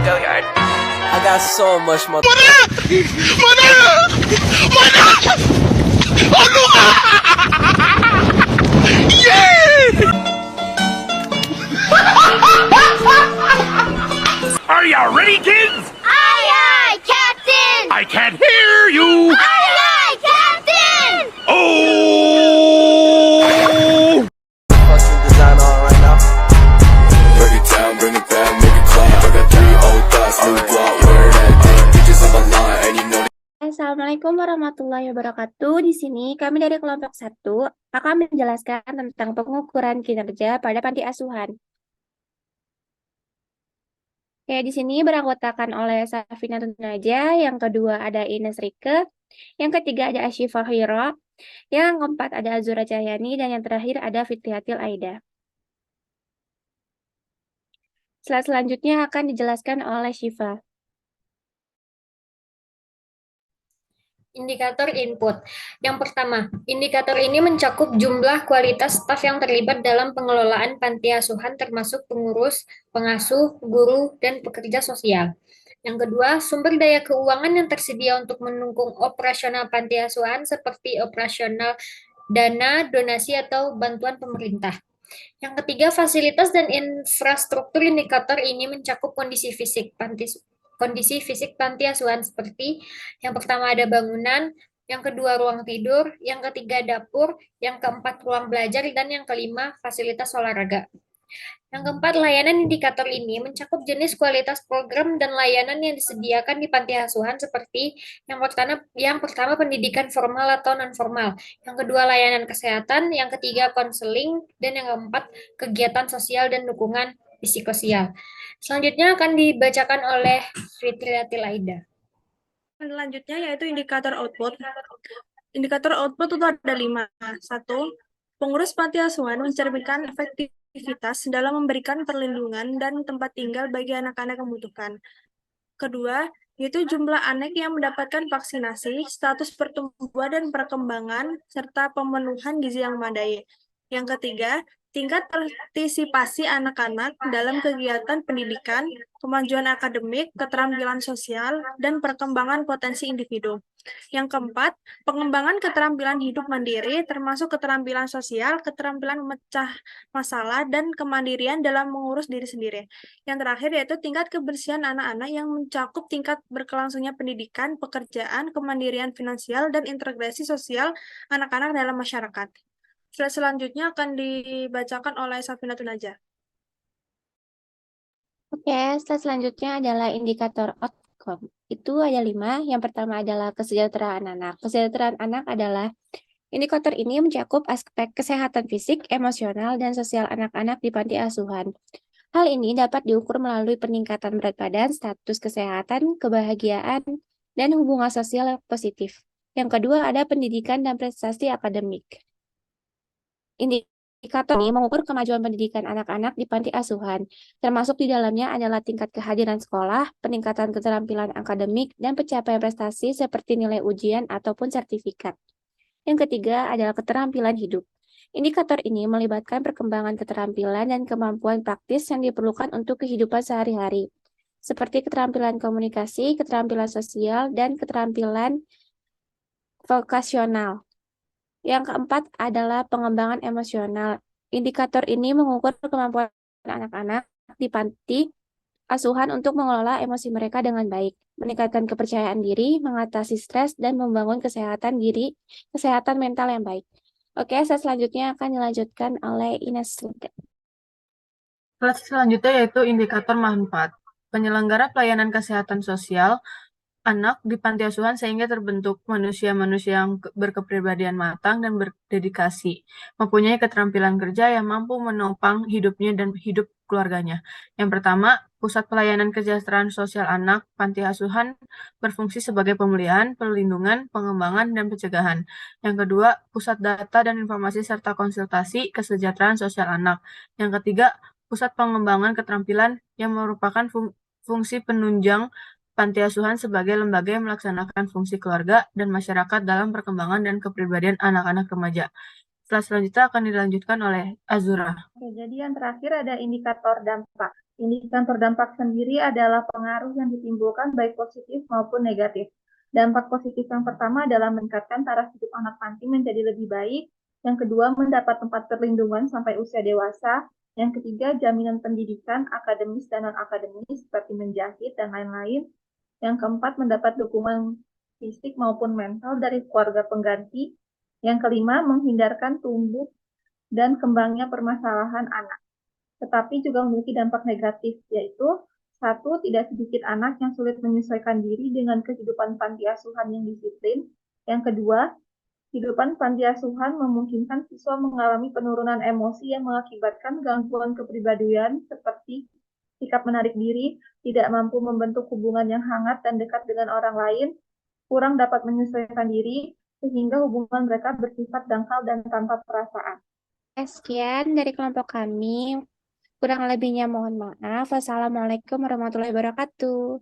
Go yard. I got so much more. Are ya ready, kids? Aye, aye, Captain! I can't hear you. Aye, aye, Captain! Oh! Fucking design on right now. Break it down, bring it back, make it clap. I got 3 old thoughts, new block, where that dick. Bitches on my line, and you know. Assalamualaikum warahmatullahi wabarakatuh. Di sini kami dari kelompok 1 akan menjelaskan tentang pengukuran kinerja pada panti asuhan. Oke, di sini beranggotakan oleh Safina Tunaja, yang kedua ada Ines Rike, yang ketiga ada Asyifa Hira, yang keempat ada Azura Cahyani, dan yang terakhir ada Fitriatil Aida. Slide selanjutnya akan dijelaskan oleh Syifa. Indikator input. Yang pertama, indikator ini mencakup jumlah kualitas staf yang terlibat dalam pengelolaan panti asuhan termasuk pengurus, pengasuh, guru, dan pekerja sosial. Yang kedua, sumber daya keuangan yang tersedia untuk mendukung operasional panti asuhan seperti operasional dana, donasi, atau bantuan pemerintah. Yang ketiga, fasilitas dan infrastruktur indikator ini mencakup kondisi fisik panti asuhan seperti yang pertama ada bangunan, yang kedua ruang tidur, yang ketiga dapur, yang keempat ruang belajar, dan yang kelima fasilitas olahraga. Yang keempat, layanan indikator ini mencakup jenis kualitas program dan layanan yang disediakan di panti asuhan seperti yang pertama pendidikan formal atau non-formal, yang kedua layanan kesehatan, yang ketiga konseling, dan yang keempat kegiatan sosial dan dukungan psikososial. Selanjutnya akan dibacakan oleh Fitriatil Aida. Selanjutnya yaitu indikator output. Indikator output itu ada 5. 1. Pengurus panti asuhan mencerminkan efektivitas dalam memberikan perlindungan dan tempat tinggal bagi anak-anak yang membutuhkan. Kedua, yaitu jumlah anak yang mendapatkan vaksinasi, status pertumbuhan dan perkembangan, serta pemenuhan gizi yang memadai. Yang ketiga, tingkat partisipasi anak-anak dalam kegiatan pendidikan, kemajuan akademik, keterampilan sosial, dan perkembangan potensi individu. Yang keempat, pengembangan keterampilan hidup mandiri, termasuk keterampilan sosial, keterampilan memecah masalah, dan kemandirian dalam mengurus diri sendiri. Yang terakhir yaitu tingkat kebersihan anak-anak yang mencakup tingkat berkelangsungnya pendidikan, pekerjaan, kemandirian finansial, dan integrasi sosial anak-anak dalam masyarakat. Slide selanjutnya akan dibacakan oleh Safina Tunaja. Oke, slide selanjutnya adalah indikator outcome. Itu ada 5. Yang pertama adalah kesejahteraan anak. Kesejahteraan anak adalah indikator ini mencakup aspek kesehatan fisik, emosional, dan sosial anak-anak di panti asuhan. Hal ini dapat diukur melalui peningkatan berat badan, status kesehatan, kebahagiaan, dan hubungan sosial yang positif. Yang kedua ada pendidikan dan prestasi akademik. Indikator ini mengukur kemajuan pendidikan anak-anak di panti asuhan, termasuk di dalamnya adalah tingkat kehadiran sekolah, peningkatan keterampilan akademik, dan pencapaian prestasi seperti nilai ujian ataupun sertifikat. Yang ketiga adalah keterampilan hidup. Indikator ini melibatkan perkembangan keterampilan dan kemampuan praktis yang diperlukan untuk kehidupan sehari-hari, seperti keterampilan komunikasi, keterampilan sosial, dan keterampilan vokasional. Yang keempat adalah pengembangan emosional. Indikator ini mengukur kemampuan anak-anak di panti asuhan untuk mengelola emosi mereka dengan baik, meningkatkan kepercayaan diri, mengatasi stres, dan membangun kesehatan mental yang baik. Oke, selanjutnya akan dilanjutkan oleh Ines. Kelas selanjutnya yaitu indikator manfaat. Penyelenggara pelayanan kesehatan sosial anak di panti asuhan sehingga terbentuk manusia-manusia yang berkepribadian matang dan berdedikasi, mempunyai keterampilan kerja yang mampu menopang hidupnya dan hidup keluarganya. Yang pertama, Pusat Pelayanan Kesejahteraan Sosial Anak Panti Asuhan berfungsi sebagai pemulihan, perlindungan, pengembangan, dan pencegahan. Yang kedua, Pusat Data dan Informasi serta Konsultasi Kesejahteraan Sosial Anak. Yang ketiga, Pusat Pengembangan Keterampilan yang merupakan fungsi penunjang panti asuhan sebagai lembaga yang melaksanakan fungsi keluarga dan masyarakat dalam perkembangan dan kepribadian anak-anak remaja. Selanjutnya akan dilanjutkan oleh Azura. Oke, jadi yang terakhir ada indikator dampak. Indikator dampak sendiri adalah pengaruh yang ditimbulkan baik positif maupun negatif. Dampak positif yang pertama adalah meningkatkan taraf hidup anak panti menjadi lebih baik. Yang kedua, mendapat tempat perlindungan sampai usia dewasa. Yang ketiga, jaminan pendidikan akademis dan non-akademis seperti menjahit dan lain-lain. Yang keempat, mendapat dukungan fisik maupun mental dari keluarga pengganti. Yang kelima, menghindarkan tumbuh dan kembangnya permasalahan anak. Tetapi juga memiliki dampak negatif, yaitu satu, tidak sedikit anak yang sulit menyesuaikan diri dengan kehidupan panti asuhan yang disiplin. Yang kedua, kehidupan panti asuhan memungkinkan siswa mengalami penurunan emosi yang mengakibatkan gangguan kepribadian seperti sikap menarik diri, tidak mampu membentuk hubungan yang hangat dan dekat dengan orang lain, kurang dapat menyesuaikan diri, sehingga hubungan mereka bersifat dangkal dan tanpa perasaan. Sekian dari kelompok kami. Kurang lebihnya mohon maaf. Wassalamualaikum warahmatullahi wabarakatuh.